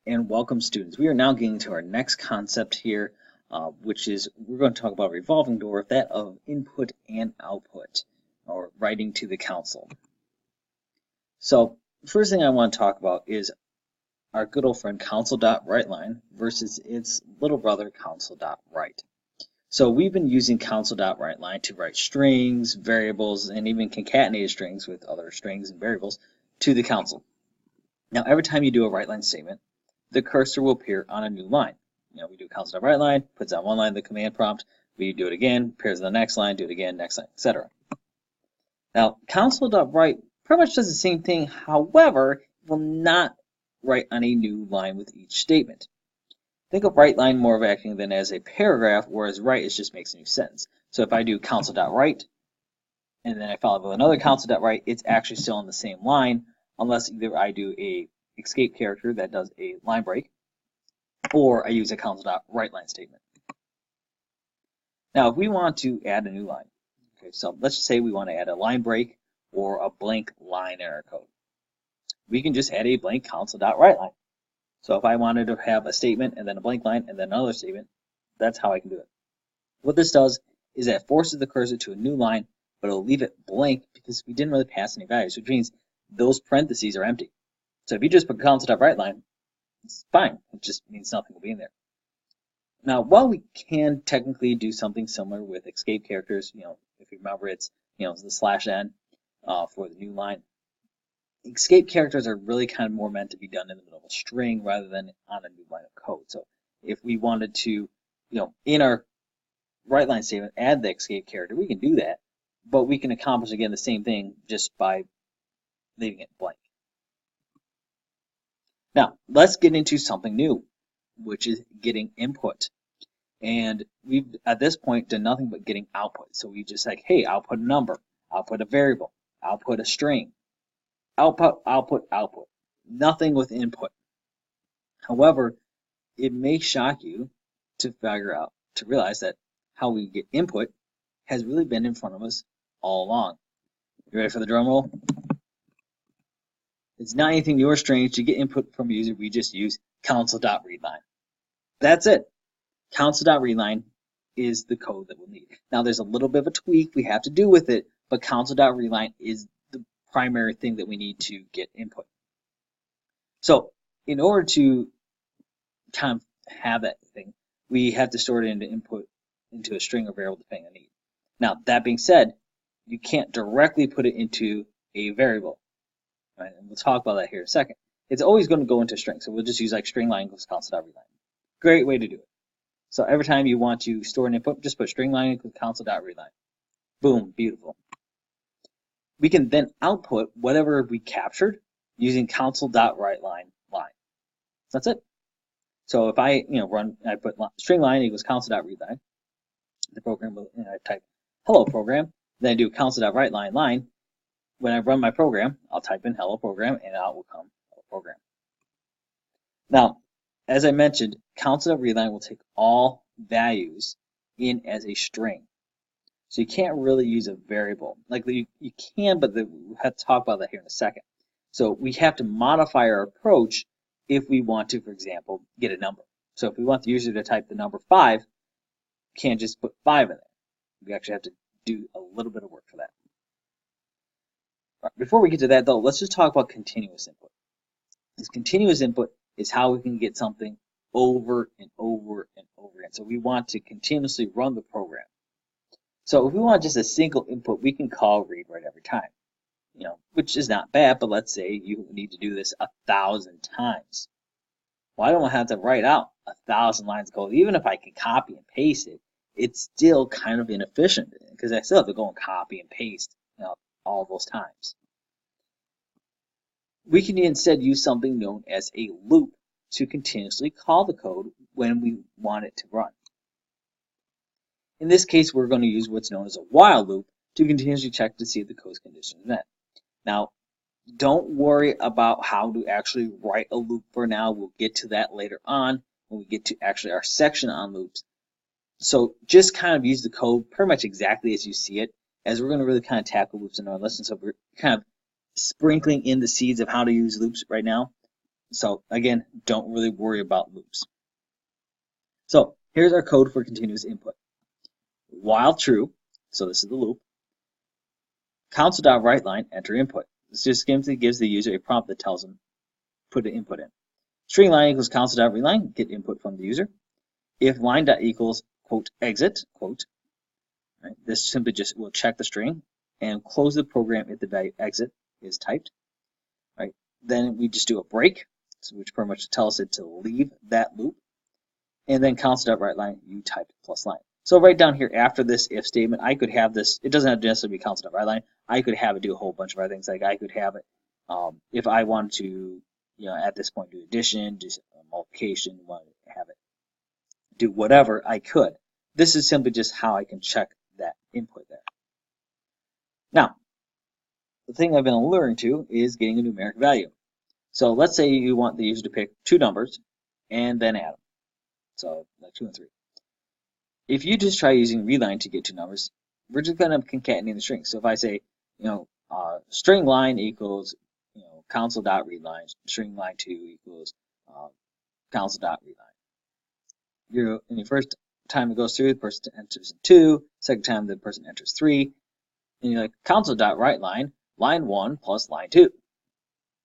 And welcome, students. We are now getting to our next concept here, which is we're going to talk about revolving door, that of input and output, or writing to the console. So first thing I want to talk about is our good old friend console.WriteLine versus its little brother console.Write. So we've been using console.WriteLine to write strings, variables, and even concatenated strings with other strings and variables to the console. Now every time you do a WriteLine statement, the cursor will appear on a new line. We do console.WriteLine, puts on one line in the command prompt, we do it again, appears on the next line, do it again, next line, etc. Now, console.write pretty much does the same thing, however, it will not write on a new line with each statement. Think of WriteLine more of acting than as a paragraph, whereas write is just makes a new sentence. So if I do console.write, and then I follow with another console.write, it's actually still on the same line, unless either I do a escape character that does a line break, or I use a console.WriteLine statement. Now, if we want to add a new line, okay, so let's just say we want to add a line break or a blank line in our code. We can just add a blank console.WriteLine. So if I wanted to have a statement and then a blank line and then another statement, that's how I can do it. What this does is that it forces the cursor to a new line, but it'll leave it blank because we didn't really pass any values, which means those parentheses are empty. So if you just put console.WriteLine, it's fine. It just means nothing will be in there. Now, while we can technically do something similar with escape characters, if you remember, it's the /n for the new line. Escape characters are really kind of more meant to be done in the middle of a string rather than on a new line of code. So if we wanted to, in our WriteLine statement, add the escape character, we can do that, but we can accomplish again the same thing just by leaving it blank. Now, let's get into something new, which is getting input. And we've, at this point, done nothing but getting output. So we just like, hey, output a number, output a variable, output a string, output, output, output. Nothing with input. However, it may shock you to realize that how we get input has really been in front of us all along. You ready for the drum roll? It's not anything new or strange. To get input from a user, we just use console.readline. That's it. Console.readline is the code that we'll need. Now, there's a little bit of a tweak we have to do with it, but console.readline is the primary thing that we need to get input. So, in order to kind of have that thing, we have to store it into input into a string or variable depending on need. Now, that being said, you can't directly put it into a variable. Right, and we'll talk about that here in a second. It's always going to go into a string, so we'll just use like string line equals console.readline. Great way to do it. So every time you want to store an input, just put string line equals console.readline. Boom, beautiful. We can then output whatever we captured using console.WriteLine line. That's it. So if I I put string line equals console.readline, the program will, I type hello program, then I do console.WriteLine line. When I run my program, I'll type in hello program and out will come hello program. Now, as I mentioned, console.readline will take all values in as a string. So you can't really use a variable. Like you can, but we'll have to talk about that here in a second. So we have to modify our approach if we want to, for example, get a number. So if we want the user to type the number 5, we can't just put 5 in there. We actually have to do a little bit of work for that. Before we get to that, though, let's just talk about continuous input. This continuous input is how we can get something over and over and over again. So we want to continuously run the program. So if we want just a single input, we can call read write every time, which is not bad, but let's say you need to do this 1,000 times. Well, I don't have to write out 1,000 lines of code. Even if I can copy and paste it, it's still kind of inefficient because I still have to go and copy and paste all those times. We can instead use something known as a loop to continuously call the code when we want it to run. In this case, we're going to use what's known as a while loop to continuously check to see if the code's condition is met. Now, don't worry about how to actually write a loop for now. We'll get to that later on when we get to actually our section on loops. So just kind of use the code pretty much exactly as you see it, as we're going to really kind of tackle loops in our lesson. So we're kind of sprinkling in the seeds of how to use loops right now. So again, don't really worry about loops. So here's our code for continuous input. While true, so this is the loop, console.WriteLine, enter input. This just simply gives the user a prompt that tells them put an input in. String line equals console.readline, get input from the user. If line dot equals quote exit, quote, right, this simply just will check the string and close the program if the value exit is typed. Right? Then we just do a break, which pretty much tells it to leave that loop. And then console.WriteLine, you type plus line. So right down here after this if statement, I could have this, it doesn't have to necessarily be console.WriteLine. I could have it do a whole bunch of other things. Like I could have it, if I wanted to, at this point do addition, do multiplication, want to have it do whatever, I could. This is simply just how I can check that input there. Now, the thing I've been alerting to is getting a numeric value. So let's say you want the user to pick two numbers and then add them. So like 2 and 3. If you just try using readline to get two numbers, we're just going to concatenate the string. So if I say, string line equals, console.readline, string line 2 equals console.readline. In the first time it goes through, the person enters 2. Second time the person enters 3. And you're like, console.WriteLine, line 1 plus line 2.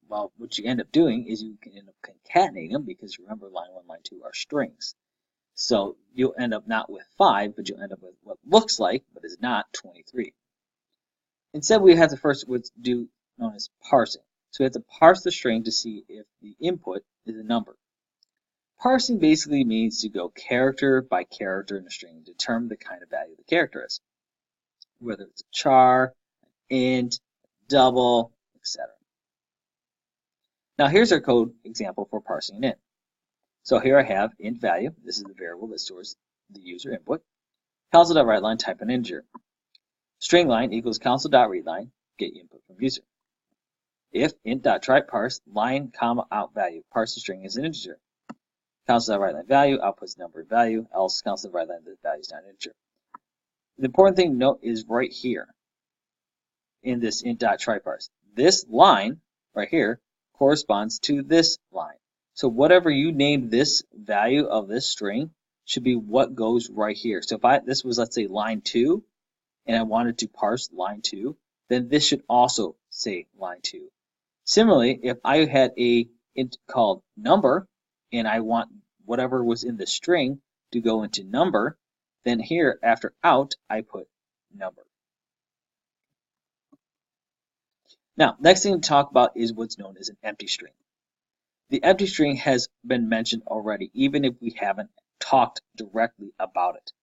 Well, what you end up doing is you can end up concatenating them because remember line 1, line 2 are strings. So you'll end up not with 5, but you'll end up with what looks like, but is not 23. Instead, we have to first do known as parsing. So we have to parse the string to see if the input is a number. Parsing basically means to go character by character in a string and determine the kind of value the character is, whether it's a char, an int, double, etc. Now here's our code example for parsing an int. So here I have int value. This is the variable that stores the user input. Console.WriteLine, type an integer. String line equals console.readline, get input from user. If int.tryParse line comma out value, parse the string as an integer. Console.WriteLine value outputs number and value, else console.WriteLine the value is not an integer. The important thing to note is right here in this int.tryParse. This line right here corresponds to this line. So whatever you named this value of this string should be what goes right here. So if this was, let's say, line 2, and I wanted to parse line 2, then this should also say line 2. Similarly, if I had a int called number, and I want whatever was in the string to go into number, then here after out, I put number. Now, next thing to talk about is what's known as an empty string. The empty string has been mentioned already, even if we haven't talked directly about it.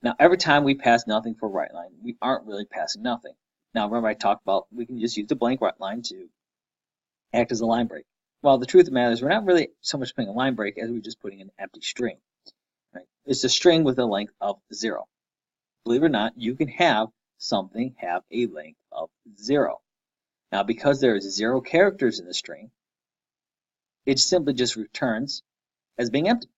Now, every time we pass nothing for WriteLine, we aren't really passing nothing. Now, remember I talked about we can just use the blank WriteLine to act as a line break. Well, the truth of the matter is we're not really so much putting a line break as we're just putting an empty string. Right? It's a string with a length of 0. Believe it or not, you can have something have a length of 0. Now, because there is 0 characters in the string, it simply just returns as being empty.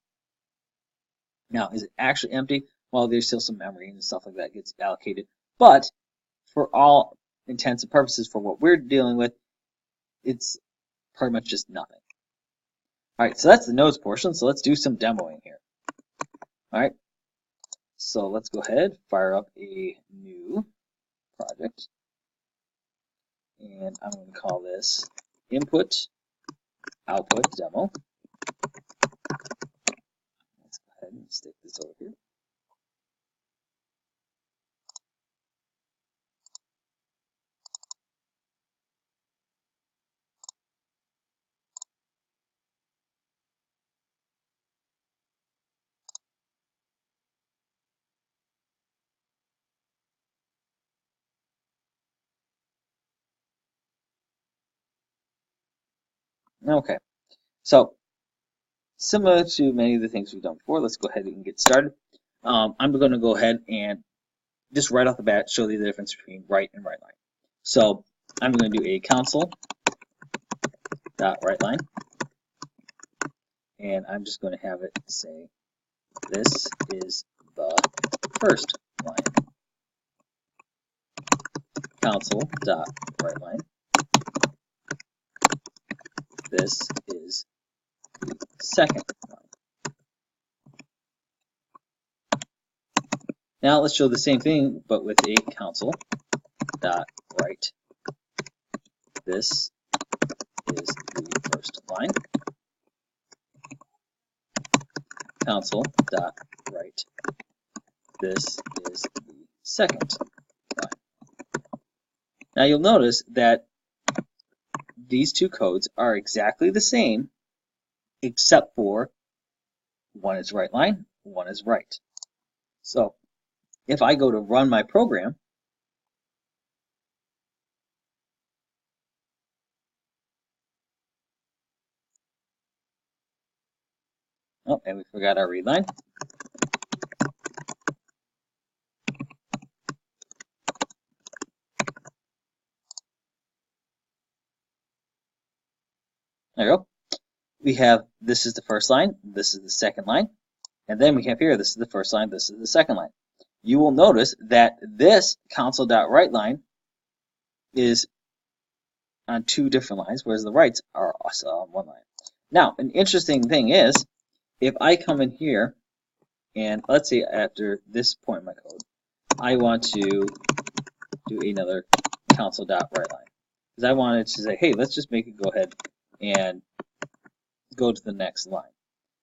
Now, is it actually empty? Well, there's still some memory and stuff like that gets allocated. But for all intents and purposes for what we're dealing with, it's pretty much just nothing. All right, so that's the nodes portion. So let's do some demoing here. All right, so let's go ahead, fire up a new project. And I'm going to call this input output demo. Let's go ahead and stick this over here. Okay, so similar to many of the things we've done before, let's go ahead and get started. I'm going to go ahead and just right off the bat show you the difference between write and WriteLine. So I'm going to do a console.WriteLine, and I'm just going to have it say this is the first line. Console.WriteLine. This is the second line. Now let's show the same thing, but with a console dot write. This is the first line. Console dot write. This is the second line. Now you'll notice that these two codes are exactly the same, except for one is write line, one is write. So if I go to run my program, oh, and we forgot our read line. There you go. We have this is the first line, this is the second line, and then we have here this is the first line, this is the second line. You will notice that this console.write line is on two different lines, whereas the writes are also on one line. Now, an interesting thing is, if I come in here, and let's say after this point in my code, I want to do another console.write line. Because I wanted to say, hey, let's just make it go ahead and go to the next line.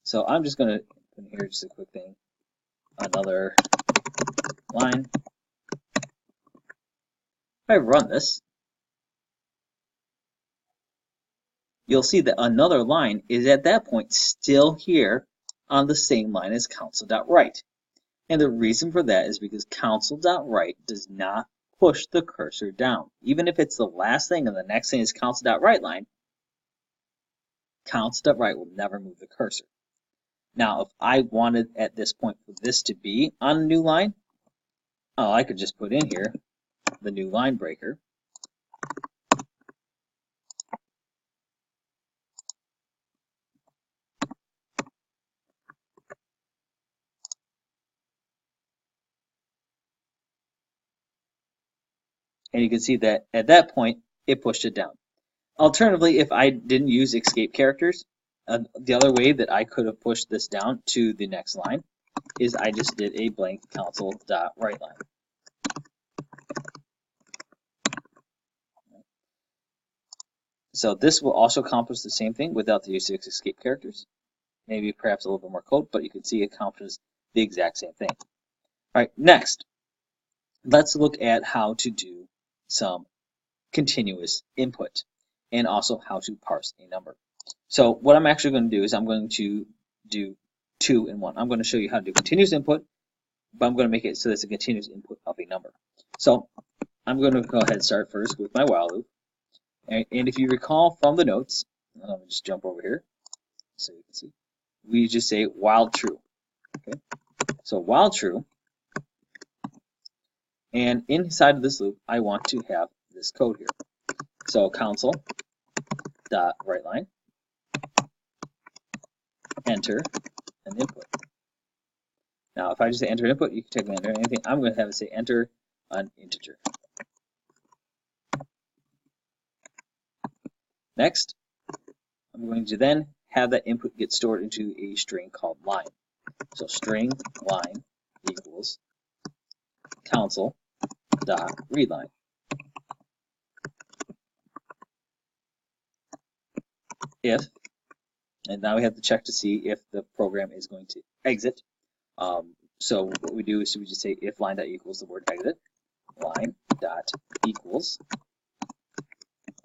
So I'm just going to put in here just a quick thing. Another line. If I run this, you'll see that another line is at that point still here on the same line as console.write. And the reason for that is because console.write does not push the cursor down. Even if it's the last thing and the next thing is console.write line, console.write will never move the cursor. Now, if I wanted at this point for this to be on a new line, oh, I could just put in here the new line breaker. And you can see that at that point, it pushed it down. Alternatively, if I didn't use escape characters, the other way that I could have pushed this down to the next line is I just did a blank console.write line. So this will also accomplish the same thing without the use of escape characters. Maybe perhaps a little bit more code, but you can see it accomplishes the exact same thing. All right, next, let's look at how to do some continuous input and also how to parse a number. So what I'm actually going to do is I'm going to do 2 in 1. I'm going to show you how to do continuous input, but I'm going to make it so it's a continuous input of a number. So I'm going to go ahead and start first with my while loop. And if you recall from the notes, let me just jump over here so you can see. We just say while true. Okay, so while true, and inside of this loop, I want to have this code here. So console.write line, enter an input. Now, if I just say enter input, you can take enter anything. I'm going to have it say enter an integer. Next, I'm going to then have that input get stored into a string called line. So string line equals console.readline. If, and now we have to check to see if the program is going to exit. So what we do is we just say if line dot equals the word exit, line dot equals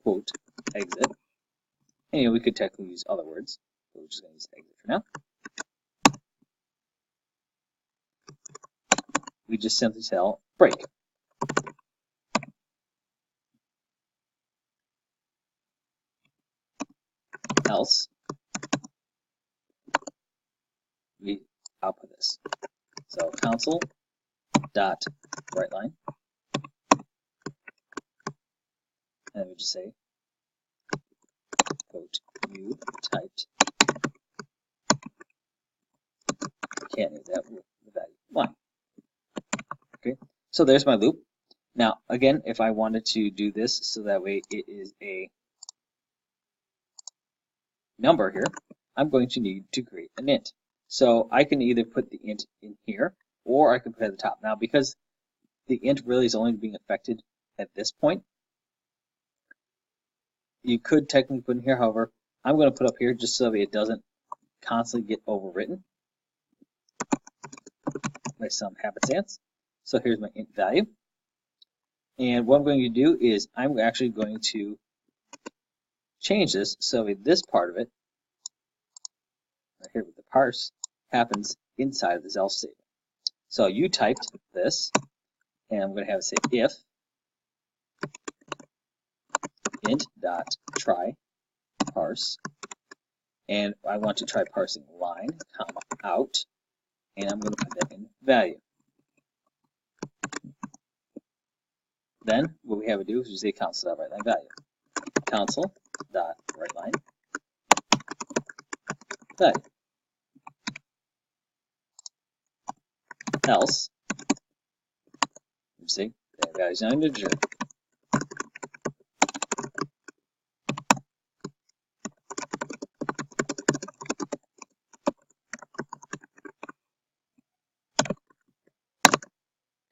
quote exit. And we could technically use other words, but we're just going to use exit for now. We just simply tell break. Else, we output this. So console.write line, and we just say quote you typed. Can't need that with the value 1. Okay, so there's my loop. Now again, if I wanted to do this so that way it is a number here, I'm going to need to create an int. So I can either put the int in here, or I can put it at the top. Now, because the int really is only being affected at this point, you could technically put in here. However, I'm going to put up here just so that it doesn't constantly get overwritten by some happenstance. So here's my int value. And what I'm going to do is I'm actually going to change this so that this part of it, right here with the parse, happens inside of this else statement. So you typed this, and I'm going to have it say if int dot try parse, and I want to try parsing line, comma out, and I'm going to put that in value. Then what we have to do is we say console.WriteLine value. Console.WriteLine value. Else, you see, that value is not an integer.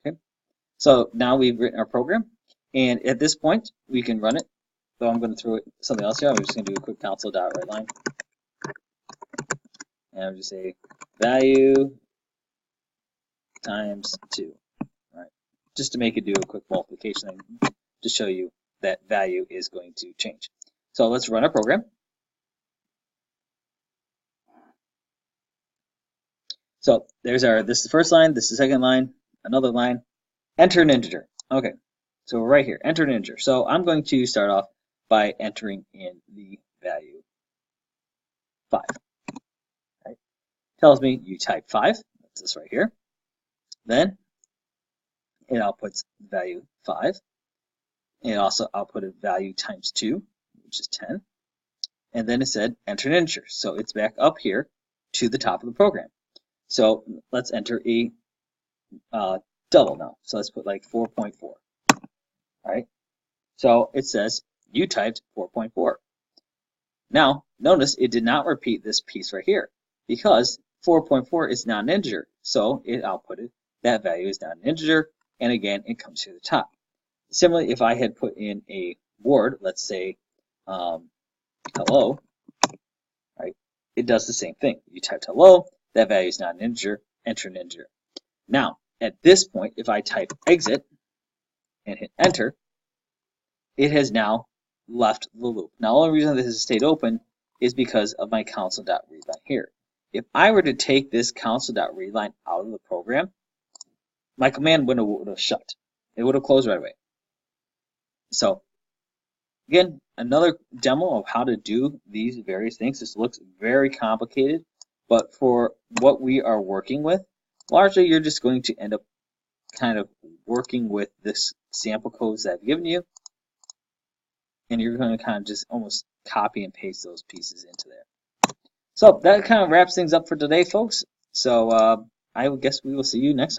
Okay, so now we've written our program, and at this point we can run it. So I'm going to throw something else here. I'm just going to do a quick console.WriteLine, and I'll just say value times 2. All right, just to make it do a quick multiplication thing to show you that value is going to change. So let's run our program. So there's this is the first line, this is the second line, another line, enter an integer. Okay, so right here, enter an integer. So I'm going to start off by entering in the value 5. Right? Tells me you type 5, that's this right here. Then it outputs value 5. And it also outputted value times 2, which is 10. And then it said enter an integer. So it's back up here to the top of the program. So let's enter a double now. So let's put like 4.4. All right. So it says you typed 4.4. Now notice it did not repeat this piece right here because 4.4 is not an integer. So it outputted that value is not an integer, and again it comes to the top. Similarly, if I had put in a word, let's say hello, right? It does the same thing. You typed hello, that value is not an integer, enter an integer. Now, at this point, if I type exit and hit enter, it has now left the loop. Now, the only reason this has stayed open is because of my console.readline here. If I were to take this console.readline out of the program, my command window would have shut. It would have closed right away. So, again, another demo of how to do these various things. This looks very complicated, but for what we are working with, largely you're just going to end up kind of working with this sample codes that I've given you, and you're going to kind of just almost copy and paste those pieces into there. So that kind of wraps things up for today, folks. So I guess we will see you next time.